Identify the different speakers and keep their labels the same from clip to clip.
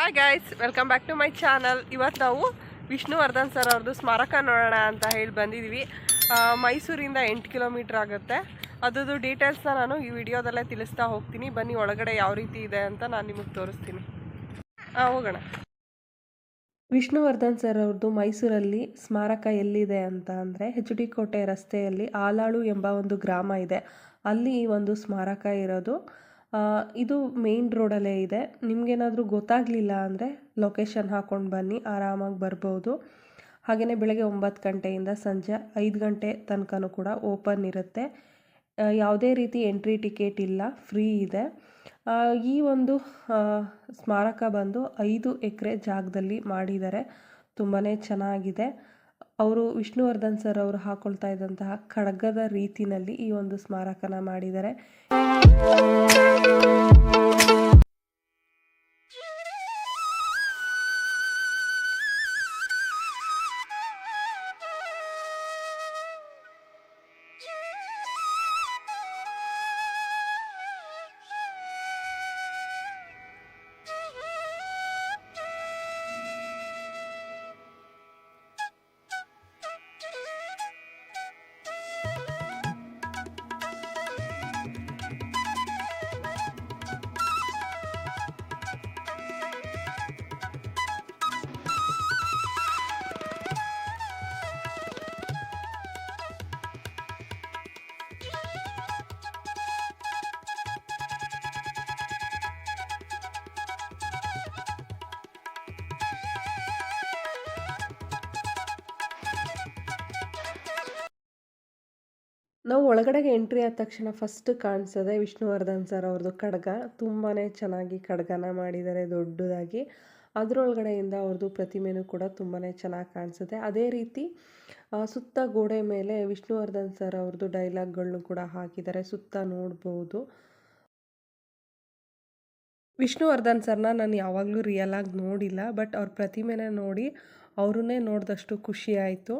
Speaker 1: Hi guys, welcome back to my channel. ಇವತ್ತು ನಾವು Vishnuvardhan sir ಅವ್ರದ್ದು ಸ್ಮಾರಕ ನೋಡೋಣ ಅಂತ ಹೇಳಿ ಬಂದಿದ್ದೀವಿ. ಮೈಸೂರಿಂದ 8 ಕಿಲೋಮೀಟ್ರ್ ಆಗುತ್ತೆ. ಅದ್ರದ್ದು ಡೀಟೇಲ್ಸ್ನ ನಾನು ಈ ವಿಡಿಯೋದಲ್ಲೇ ತಿಳಿಸ್ತಾ ಹೋಗ್ತೀನಿ. ಬನ್ನಿ, ಒಳಗಡೆ ಯಾವ ರೀತಿ ಇದೆ ಅಂತ ನಾನು ನಿಮಗೆ ತೋರಿಸ್ತೀನಿ. ಹೋಗೋಣ. ವಿಷ್ಣುವರ್ಧನ್ ಸರ್ ಅವ್ರದ್ದು ಮೈಸೂರಲ್ಲಿ ಸ್ಮಾರಕ ಎಲ್ಲಿದೆ ಅಂತ ಅಂದರೆ HD ಕೋಟೆ ರಸ್ತೆಯಲ್ಲಿ ಆಲಾಳು ಎಂಬ ಒಂದು ಗ್ರಾಮ ಇದೆ. ಅಲ್ಲಿ ಈ ಒಂದು ಸ್ಮಾರಕ ಇರೋದು. ಇದು ಮೇನ್ ರೋಡಲ್ಲೇ ಇದೆ. ನಿಮಗೇನಾದರೂ ಗೊತ್ತಾಗಲಿಲ್ಲ ಅಂದರೆ ಲೊಕೇಶನ್ ಹಾಕ್ಕೊಂಡು ಬನ್ನಿ, ಆರಾಮಾಗಿ ಬರ್ಬೋದು. ಹಾಗೆಯೇ ಬೆಳಗ್ಗೆ 9 ಗಂಟೆಯಿಂದ ಸಂಜೆ 5 ಗಂಟೆ ತನಕನೂ ಕೂಡ ಓಪನ್ ಇರುತ್ತೆ. ಯಾವುದೇ ರೀತಿ ಎಂಟ್ರಿ ಟಿಕೆಟ್ ಇಲ್ಲ, ಫ್ರೀ ಇದೆ. ಈ ಒಂದು ಸ್ಮಾರಕ ಬಂದು 5 ಎಕರೆ ಜಾಗದಲ್ಲಿ ಮಾಡಿದ್ದಾರೆ. ತುಂಬಾ ಚೆನ್ನಾಗಿದೆ. ಅವರು ವಿಷ್ಣುವರ್ಧನ್ ಸರ್ ಅವರು ಹಾಕೊಳ್ತಾ ಇದ್ದಂತಹ ಖಡ್ಗದ ರೀತಿನಲ್ಲಿ ಈ ಒಂದು ಸ್ಮಾರಕನ ಮಾಡಿದ್ದಾರೆ. ನಾವು ಒಳಗಡೆಗೆ ಎಂಟ್ರಿ ಆದ ತಕ್ಷಣ ಫಸ್ಟ್ ಕಾಣಿಸೋದೆ ವಿಷ್ಣುವರ್ಧನ್ ಸರ್ ಅವ್ರದ್ದು ಖಡ್ಗ. ತುಂಬಾ ಚೆನ್ನಾಗಿ ಖಡ್ಗನ ಮಾಡಿದ್ದಾರೆ, ದೊಡ್ಡದಾಗಿ. ಅದರೊಳಗಡೆಯಿಂದ ಅವ್ರದ್ದು ಪ್ರತಿಮೆನೂ ಕೂಡ ತುಂಬಾ ಚೆನ್ನಾಗಿ ಕಾಣಿಸುತ್ತೆ. ಅದೇ ರೀತಿ ಸುತ್ತ ಗೋಡೆ ಮೇಲೆ ವಿಷ್ಣುವರ್ಧನ್ ಸರ್ ಅವ್ರದ್ದು ಡೈಲಾಗ್ಗಳನ್ನು ಕೂಡ ಹಾಕಿದ್ದಾರೆ, ಸುತ್ತ ನೋಡ್ಬೋದು. ವಿಷ್ಣುವರ್ಧನ್ ಸರ್ನ ನಾನು ಯಾವಾಗಲೂ ರಿಯಲಾಗಿ ನೋಡಿಲ್ಲ, ಬಟ್ ಅವ್ರ ಪ್ರತಿಮೆನ ನೋಡಿ ಅವ್ರನ್ನೇ ನೋಡಿದಷ್ಟು ಖುಷಿ ಆಯಿತು.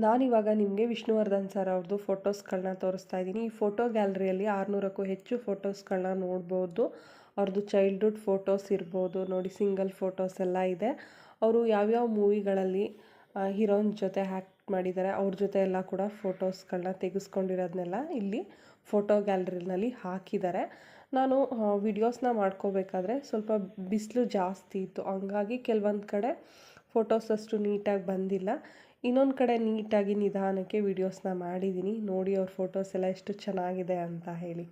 Speaker 1: ನಾನಿವಾಗ ನಿಮಗೆ ವಿಷ್ಣುವರ್ಧನ್ ಸರ್ ಅವ್ರದ್ದು ಫೋಟೋಸ್ಗಳನ್ನ ತೋರಿಸ್ತಾ ಇದ್ದೀನಿ. ಈ ಫೋಟೋ ಗ್ಯಾಲರಿಯಲ್ಲಿ 600ಕ್ಕೂ ಹೆಚ್ಚು ಫೋಟೋಸ್ಗಳನ್ನ ನೋಡ್ಬೋದು. ಅವ್ರದ್ದು ಚೈಲ್ಡ್ಹುಡ್ ಫೋಟೋಸ್ ಇರ್ಬೋದು, ನೋಡಿ ಸಿಂಗಲ್ ಫೋಟೋಸ್ ಎಲ್ಲ ಇದೆ. ಅವರು ಯಾವ್ಯಾವ ಮೂವಿಗಳಲ್ಲಿ ಹೀರೋಯಿನ್ ಜೊತೆ ಆ್ಯಕ್ಟ್ ಮಾಡಿದ್ದಾರೆ, ಅವ್ರ ಜೊತೆ ಎಲ್ಲ ಕೂಡ ಫೋಟೋಸ್ಗಳನ್ನ ತೆಗೆಸ್ಕೊಂಡಿರೋದನ್ನೆಲ್ಲ ಇಲ್ಲಿ ಫೋಟೋ ಗ್ಯಾಲರಿನಲ್ಲಿ ಹಾಕಿದ್ದಾರೆ. ನಾನು ವಿಡಿಯೋಸ್ನ ಮಾಡ್ಕೋಬೇಕಾದ್ರೆ ಸ್ವಲ್ಪ ಬಿಸಿಲು ಜಾಸ್ತಿ ಇತ್ತು, ಹಂಗಾಗಿ ಕೆಲವೊಂದು ಕಡೆ ಫೋಟೋಸ್ ಅಷ್ಟು ನೀಟಾಗಿ ಬಂದಿಲ್ಲ. ಇನ್ನೊಂದು ಕಡೆ ನೀಟಾಗಿ ನಿಧಾನಕ್ಕೆ ವಿಡಿಯೋಸ್ನ ಮಾಡಿದ್ದೀನಿ. ನೋಡಿ ಅವ್ರ ಫೋಟೋಸ್ ಎಲ್ಲ ಎಷ್ಟು ಚೆನ್ನಾಗಿದೆ ಅಂತ ಹೇಳಿ.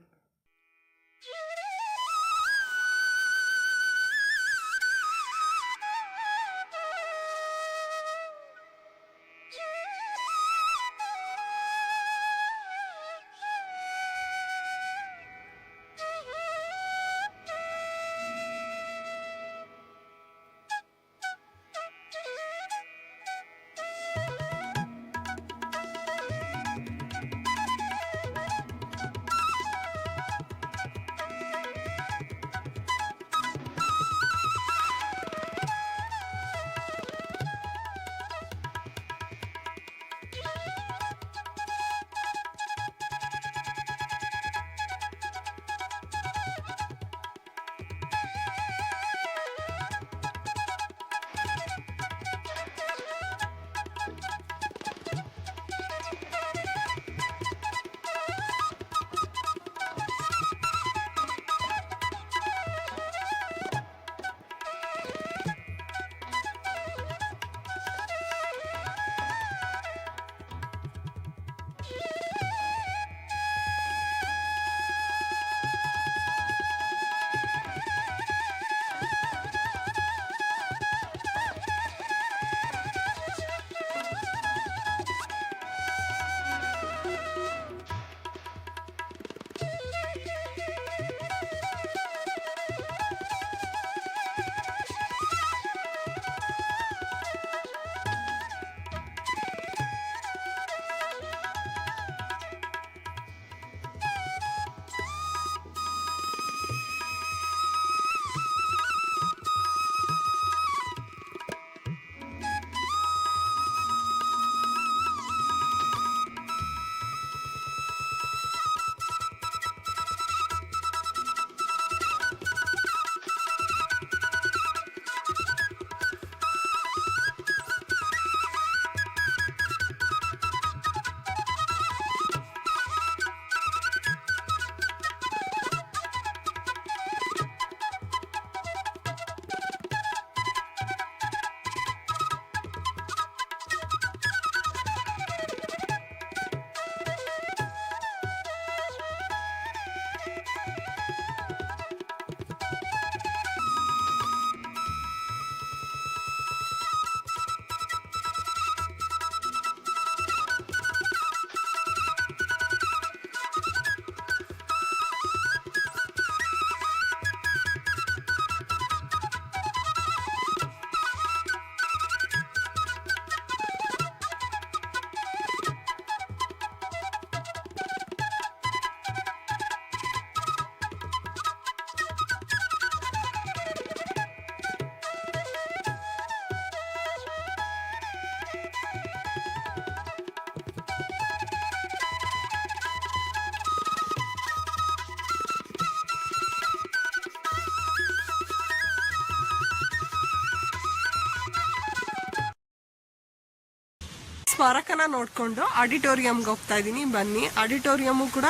Speaker 1: ಸ್ಮಾರಕನ ನೋಡಿಕೊಂಡು ಆಡಿಟೋರಿಯಂಗೆ ಹೋಗ್ತಾ ಇದ್ದೀನಿ. ಬನ್ನಿ. ಆಡಿಟೋರಿಯಮ್ಮು ಕೂಡ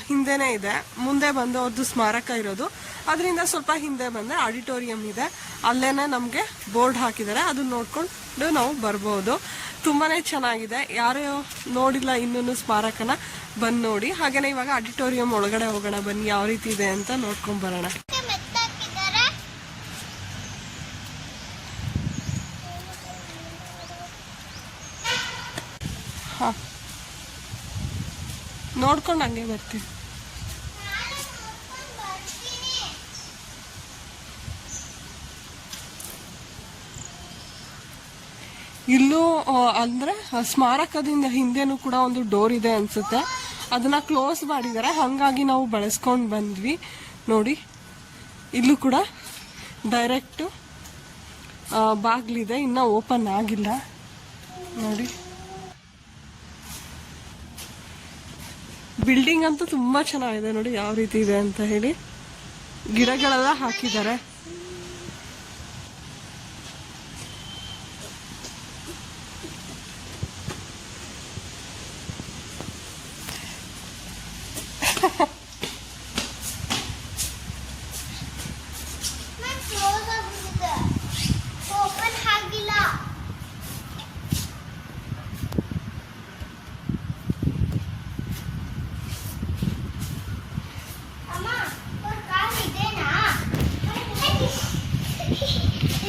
Speaker 1: ಹಿಂದೆನೇ ಇದೆ. ಮುಂದೆ ಬಂದು ಅವ್ರದ್ದು ಸ್ಮಾರಕ ಇರೋದು, ಅದರಿಂದ ಸ್ವಲ್ಪ ಹಿಂದೆ ಬಂದರೆ ಆಡಿಟೋರಿಯಂ ಇದೆ. ಅಲ್ಲೇನೆ ನಮಗೆ ಬೋರ್ಡ್ ಹಾಕಿದ್ದಾರೆ, ಅದನ್ನ ನೋಡ್ಕೊಂಡು ನಾವು ಬರ್ಬೋದು. ತುಂಬಾ ಚೆನ್ನಾಗಿದೆ. ಯಾರು ನೋಡಿಲ್ಲ ಇನ್ನೂ ಸ್ಮಾರಕನ ಬಂದು ನೋಡಿ. ಹಾಗೆಯೇ ಇವಾಗ ಆಡಿಟೋರಿಯಂ ಒಳಗಡೆ ಹೋಗೋಣ ಬನ್ನಿ, ಯಾವ ರೀತಿ ಇದೆ ಅಂತ ನೋಡ್ಕೊಂಡು ಬರೋಣ. ಹಾಂ, ನೋಡ್ಕೊಂಡು ಹಂಗೆ ಬರ್ತೀವಿ. ಇಲ್ಲೂ ಅಂದರೆ ಸ್ಮಾರಕದಿಂದ ಹಿಂದೆನೂ ಕೂಡ ಒಂದು ಡೋರ್ ಇದೆ ಅನಿಸುತ್ತೆ, ಅದನ್ನು ಕ್ಲೋಸ್ ಮಾಡಿದ್ದಾರೆ. ಹಾಗಾಗಿ ನಾವು ಬಳಸ್ಕೊಂಡು ಬಂದ್ವಿ. ನೋಡಿ, ಇಲ್ಲೂ ಕೂಡ ಡೈರೆಕ್ಟು ಬಾಗಿಲಿದೆ, ಇನ್ನೂ ಓಪನ್ ಆಗಿಲ್ಲ. ನೋಡಿ, ಬಿಲ್ಡಿಂಗ್ ಅಂತೂ ತುಂಬ ಚೆನ್ನಾಗಿದೆ. ನೋಡಿ ಯಾವ ರೀತಿ ಇದೆ ಅಂತ ಹೇಳಿ. ಗಿಡಗಳೆಲ್ಲ ಹಾಕಿದ್ದಾರೆ.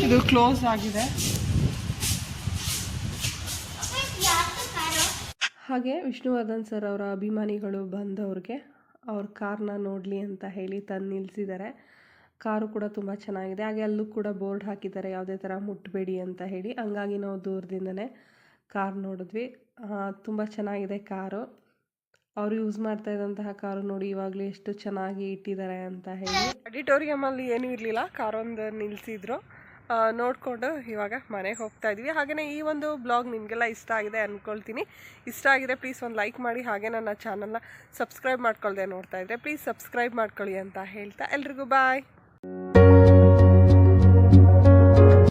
Speaker 1: ಇದು ಕ್ಲೋಸ್ ಆಗಿದೆ. ಹಾಗೆ ವಿಷ್ಣುವರ್ಧನ್ ಸರ್ ಅವರ ಅಭಿಮಾನಿಗಳು ಬಂದವ್ರಿಗೆ ಅವ್ರ ಕಾರ್ನ ನೋಡಲಿ ಅಂತ ಹೇಳಿ ತಂದು ನಿಲ್ಲಿಸಿದ್ದಾರೆ. ಕಾರು ಕೂಡ ತುಂಬ ಚೆನ್ನಾಗಿದೆ. ಹಾಗೆ ಅಲ್ಲೂ ಕೂಡ ಬೋರ್ಡ್ ಹಾಕಿದ್ದಾರೆ, ಯಾವುದೇ ಥರ ಮುಟ್ಟಬೇಡಿ ಅಂತ ಹೇಳಿ. ಹಂಗಾಗಿ ನಾವು ದೂರದಿಂದನೇ ಕಾರ್ ನೋಡಿದ್ವಿ. ತುಂಬ ಚೆನ್ನಾಗಿದೆ ಕಾರು. ಅವರು ಯೂಸ್ ಮಾಡ್ತಾ ಇದ್ದಂತಹ ಕಾರು ನೋಡಿ ಇವಾಗಲೂ ಎಷ್ಟು ಚೆನ್ನಾಗಿ ಇಟ್ಟಿದ್ದಾರೆ ಅಂತ ಹೇಳಿ. ಆಡಿಟೋರಿಯಮಲ್ಲಿ ಏನೂ ಇರಲಿಲ್ಲ, ಕಾರೊಂದು ನಿಲ್ಲಿಸಿದ್ರು. ನೋಡಿಕೊಂಡು ಇವಾಗ ಮನೆಗೆ ಹೋಗ್ತಾ ಇದ್ವಿ. ಹಾಗೆಯೇ ಈ ಒಂದು ಬ್ಲಾಗ್ ನಿಮಗೆಲ್ಲ ಇಷ್ಟ ಆಗಿದೆ ಅಂದ್ಕೊಳ್ತೀನಿ. ಇಷ್ಟ ಆಗಿದೆ ಪ್ಲೀಸ್ ಒಂದು ಲೈಕ್ ಮಾಡಿ. ಹಾಗೆ ನನ್ನ ಚಾನಲ್ನ ಸಬ್ಸ್ಕ್ರೈಬ್ ಮಾಡ್ಕೊಳ್ದೆ ನೋಡ್ತಾ ಇದ್ದರೆ ಪ್ಲೀಸ್ ಸಬ್ಸ್ಕ್ರೈಬ್ ಮಾಡ್ಕೊಳ್ಳಿ ಅಂತ ಹೇಳ್ತಾ ಎಲ್ರಿಗೂ ಬಾಯ್.